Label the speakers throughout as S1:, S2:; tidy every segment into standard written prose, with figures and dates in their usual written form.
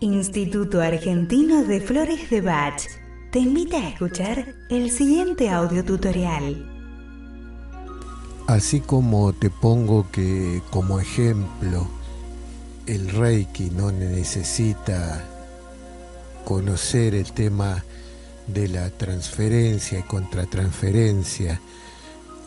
S1: Instituto Argentino de Flores de Bach te invita a escuchar el siguiente audio tutorial.
S2: Así como te pongo que como ejemplo el Reiki no necesita conocer el tema de la transferencia y contratransferencia,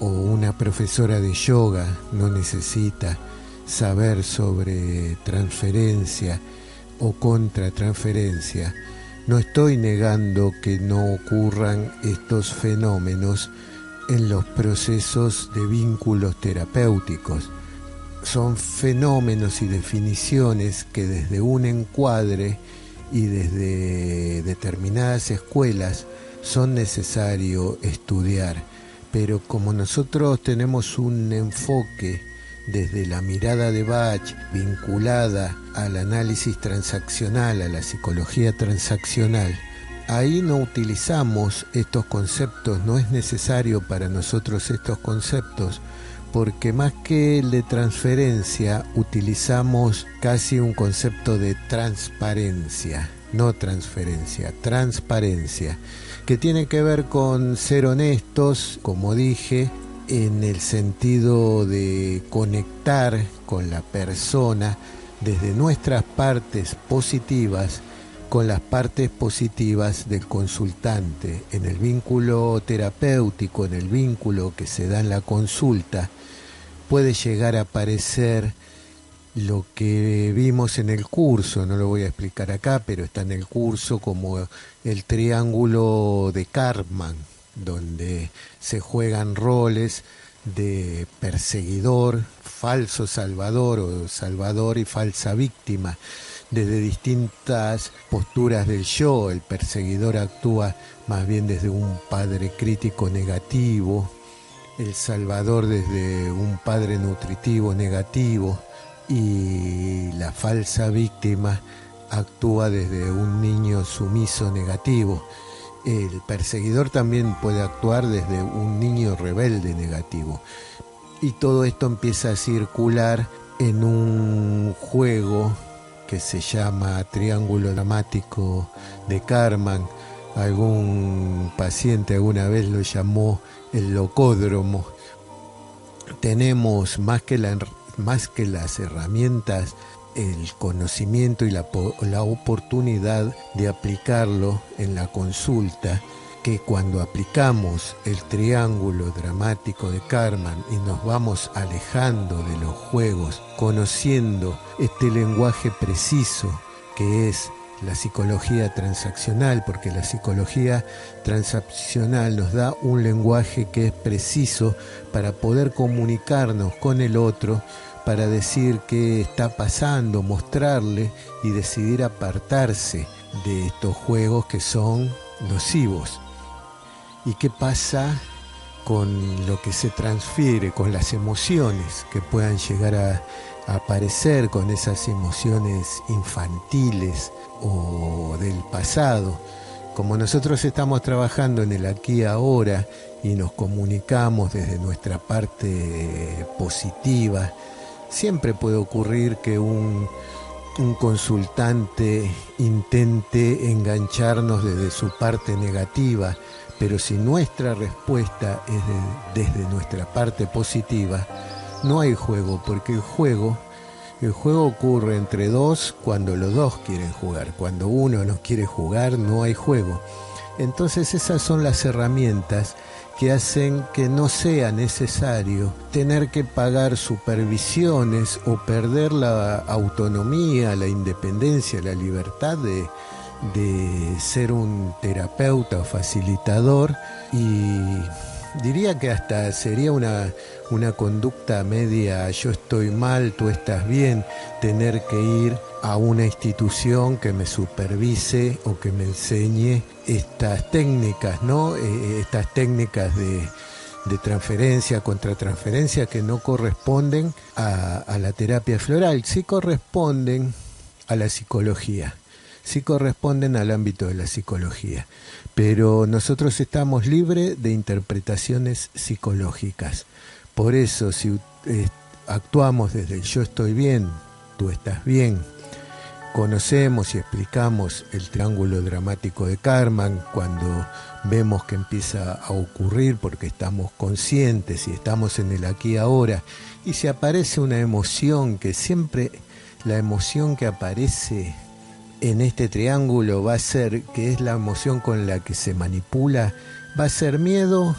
S2: o una profesora de yoga no necesita saber sobre transferencia o contratransferencia, no estoy negando que no ocurran estos fenómenos en los procesos de vínculos terapéuticos. Son fenómenos y definiciones que desde un encuadre y desde determinadas escuelas son necesario estudiar, pero como nosotros tenemos un enfoque desde la mirada de Bach vinculada al análisis transaccional, a la psicología transaccional, ahí no utilizamos estos conceptos, no es necesario para nosotros estos conceptos, porque más que el de transferencia utilizamos casi un concepto de transparencia, no transferencia, transparencia, que tiene que ver con ser honestos, como dije, en el sentido de conectar con la persona desde nuestras partes positivas con las partes positivas del consultante. En el vínculo terapéutico, en el vínculo que se da en la consulta, puede llegar a aparecer lo que vimos en el curso, no lo voy a explicar acá, pero está en el curso como el triángulo de Karpman, donde se juegan roles de perseguidor, falso salvador o salvador y falsa víctima, desde distintas posturas del yo. El perseguidor actúa más bien desde un padre crítico negativo, el salvador desde un padre nutritivo negativo, y la falsa víctima actúa desde un niño sumiso negativo. El perseguidor también puede actuar desde un niño rebelde negativo. Y todo esto empieza a circular en un juego que se llama Triángulo Dramático de Karpman. Algún paciente alguna vez lo llamó el locódromo. Tenemos más que las herramientas, el conocimiento y la oportunidad de aplicarlo en la consulta, que cuando aplicamos el triángulo dramático de Karpman y nos vamos alejando de los juegos, conociendo este lenguaje preciso que es la psicología transaccional, porque la psicología transaccional nos da un lenguaje que es preciso para poder comunicarnos con el otro, para decir qué está pasando, mostrarle y decidir apartarse de estos juegos que son nocivos. ¿Y qué pasa con lo que se transfiere, con las emociones que puedan llegar a aparecer, con esas emociones infantiles o del pasado? Como nosotros estamos trabajando en el aquí y ahora y nos comunicamos desde nuestra parte positiva, siempre puede ocurrir que un consultante intente engancharnos desde su parte negativa, pero si nuestra respuesta es desde nuestra parte positiva, no hay juego, porque el juego ocurre entre dos cuando los dos quieren jugar. Cuando uno no quiere jugar, no hay juego. Entonces esas son las herramientas que hacen que no sea necesario tener que pagar supervisiones o perder la autonomía, la independencia, la libertad de ser un terapeuta o facilitador, y diría que hasta sería una conducta media yo estoy mal, tú estás bien, tener que ir a una institución que me supervise o que me enseñe estas técnicas, ¿no? Estas técnicas de transferencia, contratransferencia, que no corresponden a la terapia floral, sí corresponden a la psicología, sí corresponden al ámbito de la psicología, pero nosotros estamos libres de interpretaciones psicológicas. Por eso, si actuamos desde el yo estoy bien, tú estás bien, conocemos y explicamos el triángulo dramático de Karman, cuando vemos que empieza a ocurrir porque estamos conscientes y estamos en el aquí y ahora, y si aparece una emoción, que siempre la emoción que aparece en este triángulo va a ser, que es la emoción con la que se manipula, va a ser miedo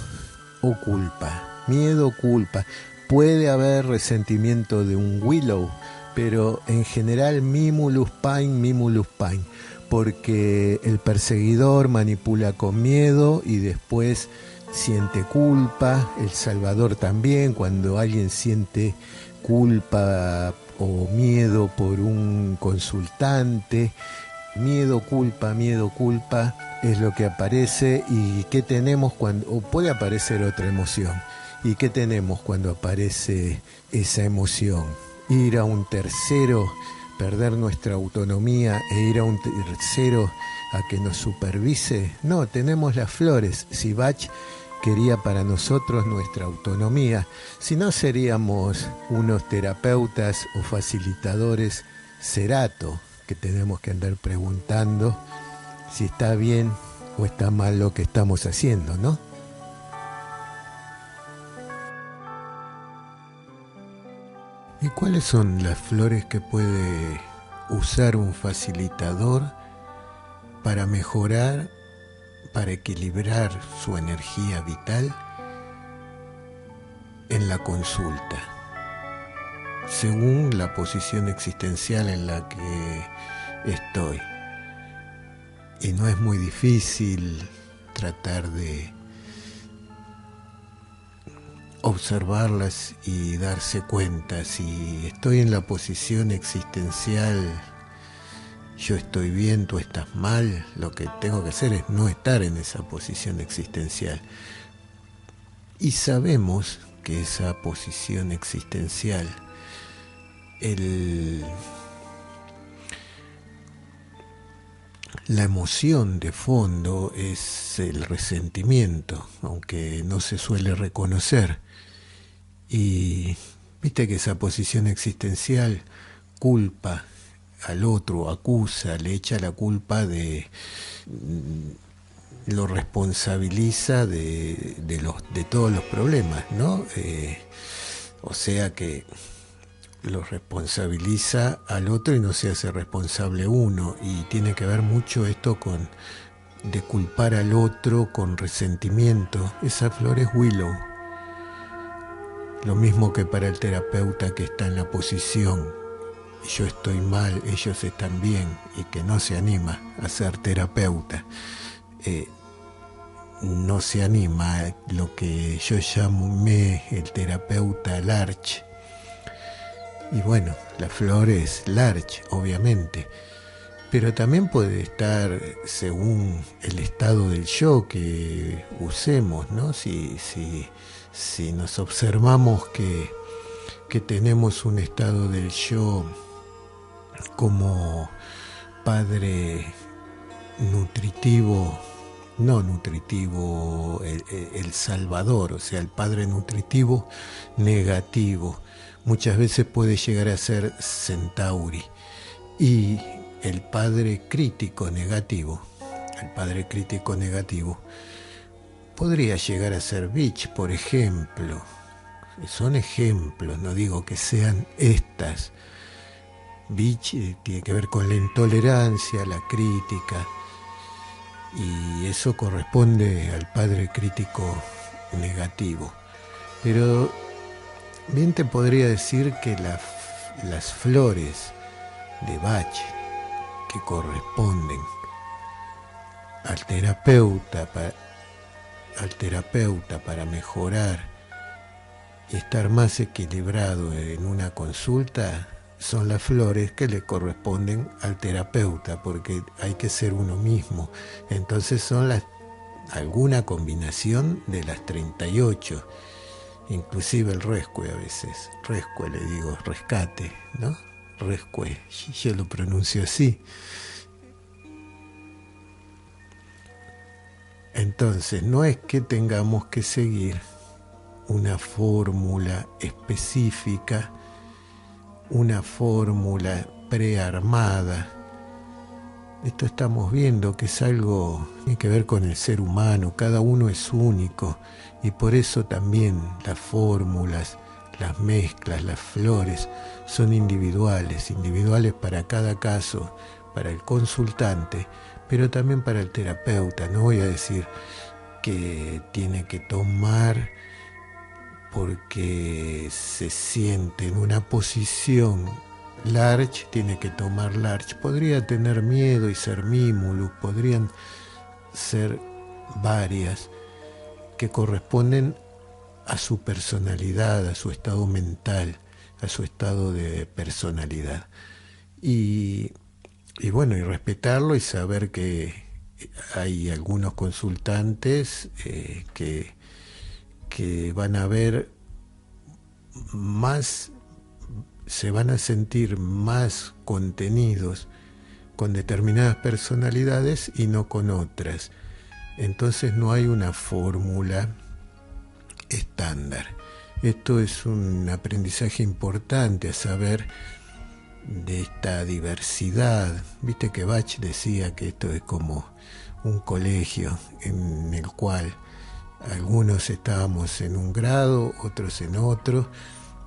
S2: o culpa. Miedo o culpa. Puede haber resentimiento de un Willow, pero en general Mimulus Pain, porque el perseguidor manipula con miedo y después siente culpa, el salvador también, cuando alguien siente culpa o miedo por un consultante, miedo, culpa es lo que aparece. ¿Y qué tenemos cuando, o puede aparecer otra emoción? ¿Y qué tenemos cuando aparece esa emoción? Ir a un tercero, perder nuestra autonomía e ir a un tercero a que nos supervise. No, tenemos las flores. Si Bach quería para nosotros nuestra autonomía, si no seríamos unos terapeutas o facilitadores cerato, que tenemos que andar preguntando si está bien o está mal lo que estamos haciendo, ¿no? ¿Y cuáles son las flores que puede usar un facilitador para mejorar, para equilibrar su energía vital en la consulta, según la posición existencial en la que estoy? Y no es muy difícil tratar de observarlas y darse cuenta. Si estoy en la posición existencial, yo estoy bien, tú estás mal, lo que tengo que hacer es no estar en esa posición existencial. Y sabemos que esa posición existencial, la emoción de fondo es el resentimiento, aunque no se suele reconocer. Y viste que esa posición existencial culpa al otro, acusa, le echa la culpa lo responsabiliza de todos los problemas, ¿no? O sea que lo responsabiliza al otro y no se hace responsable uno, y tiene que ver mucho esto de culpar al otro con resentimiento. Esa flor es Willow. Lo mismo que para el terapeuta que está en la posición yo estoy mal, ellos están bien, y que no se anima a ser terapeuta. No se anima a lo que yo llamé el terapeuta Larch. Y bueno, la flor es Larch, obviamente, pero también puede estar según el estado del yo que usemos, ¿no? Si nos observamos que tenemos un estado del yo como padre nutritivo, no nutritivo, el salvador, o sea, el padre nutritivo negativo, muchas veces puede llegar a ser Centauri. Y el padre crítico negativo podría llegar a ser Bitch, por ejemplo. Son ejemplos, no digo que sean estas. Bitch tiene que ver con la intolerancia, la crítica, y eso corresponde al padre crítico negativo. Pero bien te podría decir que las flores de Bach que corresponden al terapeuta para mejorar y estar más equilibrado en una consulta son las flores que le corresponden al terapeuta, porque hay que ser uno mismo. Entonces son alguna combinación de las 38, inclusive el rescue a veces. Rescue le digo, rescate, ¿no? Rescue, yo lo pronuncio así. Entonces no es que tengamos que seguir una fórmula específica, una fórmula prearmada, Esto estamos viendo que es algo que tiene que ver con el ser humano, cada uno es único y por eso también las fórmulas, las mezclas, las flores son individuales para cada caso, para el consultante, pero también para el terapeuta. No voy a decir que tiene que tomar porque se siente en una posición large, tiene que tomar large. Podría tener miedo y ser mimulus, podrían ser varias que corresponden a su personalidad, a su estado mental, a su estado de personalidad. Y bueno, y respetarlo y saber que hay algunos consultantes que van a ver más, se van a sentir más contenidos con determinadas personalidades y no con otras. Entonces no hay una fórmula estándar. Esto es un aprendizaje importante a saber de esta diversidad. Viste que Bach decía que esto es como un colegio en el cual algunos estábamos en un grado, otros en otro,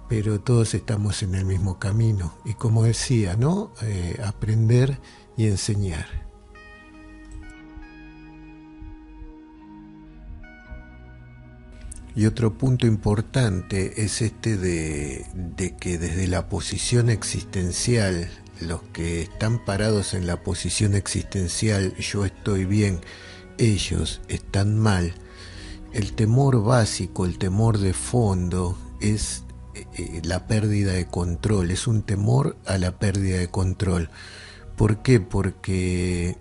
S2: pero todos estamos en el mismo camino. Y como decía, ¿no? Aprender y enseñar. Y otro punto importante es este de que desde la posición existencial, los que están parados en la posición existencial, yo estoy bien, ellos están mal, el temor básico, el temor de fondo es la pérdida de control, es un temor a la pérdida de control. ¿Por qué? Porque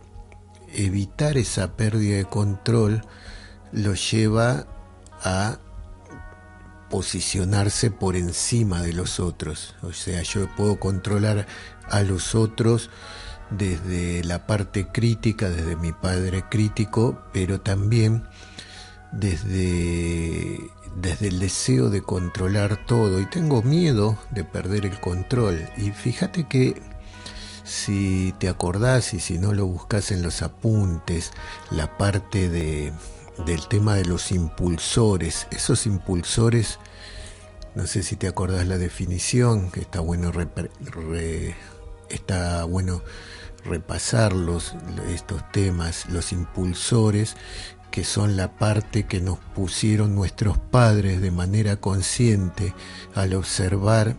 S2: evitar esa pérdida de control lo lleva a posicionarse por encima de los otros. O sea, yo puedo controlar a los otros desde la parte crítica, desde mi padre crítico, pero también desde el deseo de controlar todo, y tengo miedo de perder el control. Y fíjate que si te acordás y si no lo buscas en los apuntes, la parte del tema de los impulsores, esos impulsores, no sé si te acordás la definición, que está bueno repasarlos, estos temas. Los impulsores, que son la parte que nos pusieron nuestros padres de manera consciente al observar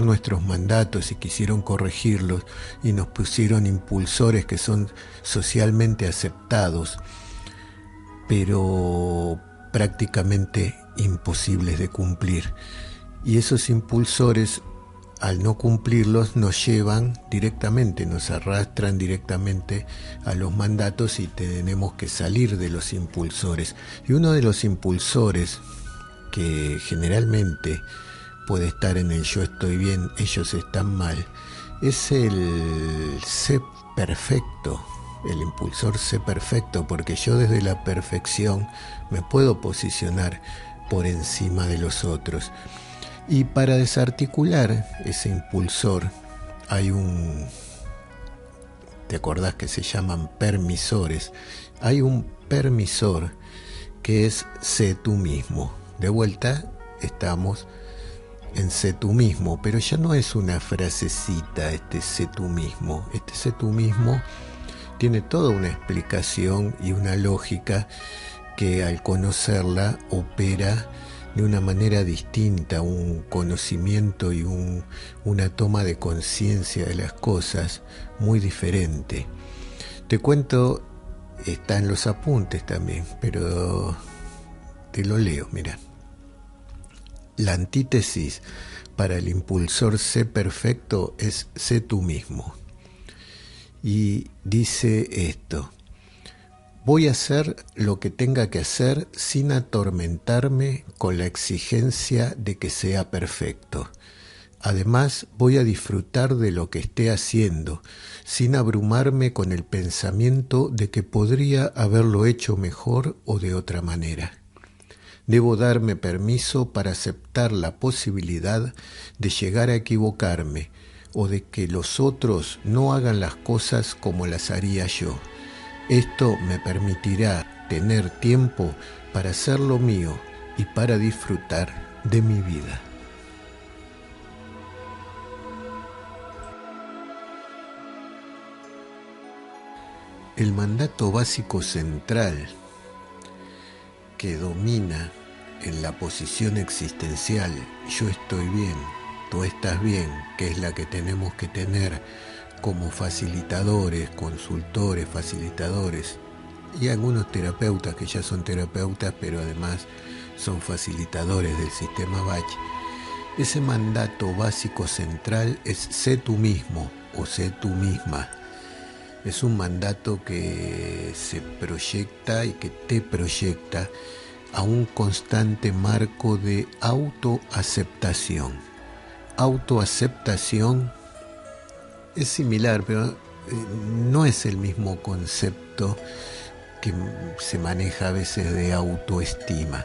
S2: nuestros mandatos y quisieron corregirlos, y nos pusieron impulsores que son socialmente aceptados, pero prácticamente imposibles de cumplir. Y esos impulsores, al no cumplirlos, nos llevan directamente, nos arrastran directamente a los mandatos y tenemos que salir de los impulsores. Y uno de los impulsores que generalmente puede estar en el yo estoy bien, ellos están mal, es el sé perfecto, el impulsor sé perfecto, porque yo desde la perfección me puedo posicionar por encima de los otros. Y para desarticular ese impulsor hay ¿te acordás que se llaman permisores? Hay un permisor que es sé tú mismo. De vuelta estamos en sé tú mismo, pero ya no es una frasecita este sé tú mismo. Este sé tú mismo tiene toda una explicación y una lógica que al conocerla opera de una manera distinta, un conocimiento y una toma de conciencia de las cosas muy diferente. Te cuento, está en los apuntes también, pero te lo leo, mira. La antítesis para el impulsor sé perfecto es sé tú mismo. Y dice esto: voy a hacer lo que tenga que hacer sin atormentarme con la exigencia de que sea perfecto. Además, voy a disfrutar de lo que esté haciendo, sin abrumarme con el pensamiento de que podría haberlo hecho mejor o de otra manera. Debo darme permiso para aceptar la posibilidad de llegar a equivocarme o de que los otros no hagan las cosas como las haría yo. Esto me permitirá tener tiempo para hacer lo mío y para disfrutar de mi vida. El mandato básico central que domina en la posición existencial, yo estoy bien, tú estás bien, que es la que tenemos que tener como facilitadores, consultores, facilitadores y algunos terapeutas que ya son terapeutas, pero además son facilitadores del sistema Bach. Ese mandato básico central es sé tú mismo o sé tú misma. Es un mandato que se proyecta y que te proyecta a un constante marco de autoaceptación. Autoaceptación es similar, pero no es el mismo concepto que se maneja a veces de autoestima,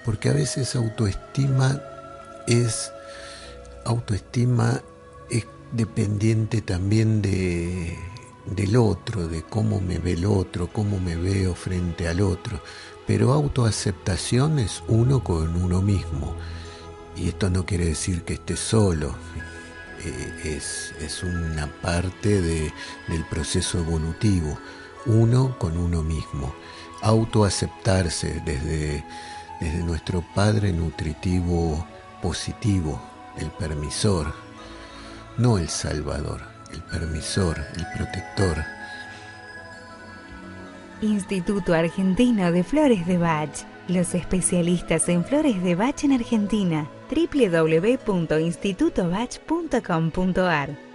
S2: porque a veces autoestima es dependiente también del otro, de cómo me ve el otro, cómo me veo frente al otro, pero autoaceptación es uno con uno mismo, y esto no quiere decir que esté solo, es una parte del proceso evolutivo, uno con uno mismo, autoaceptarse desde nuestro padre nutritivo positivo, el permisor, no el salvador, el permisor, el protector.
S1: Instituto Argentino de Flores de Bach. Los especialistas en flores de Bach en Argentina. www.institutobach.com.ar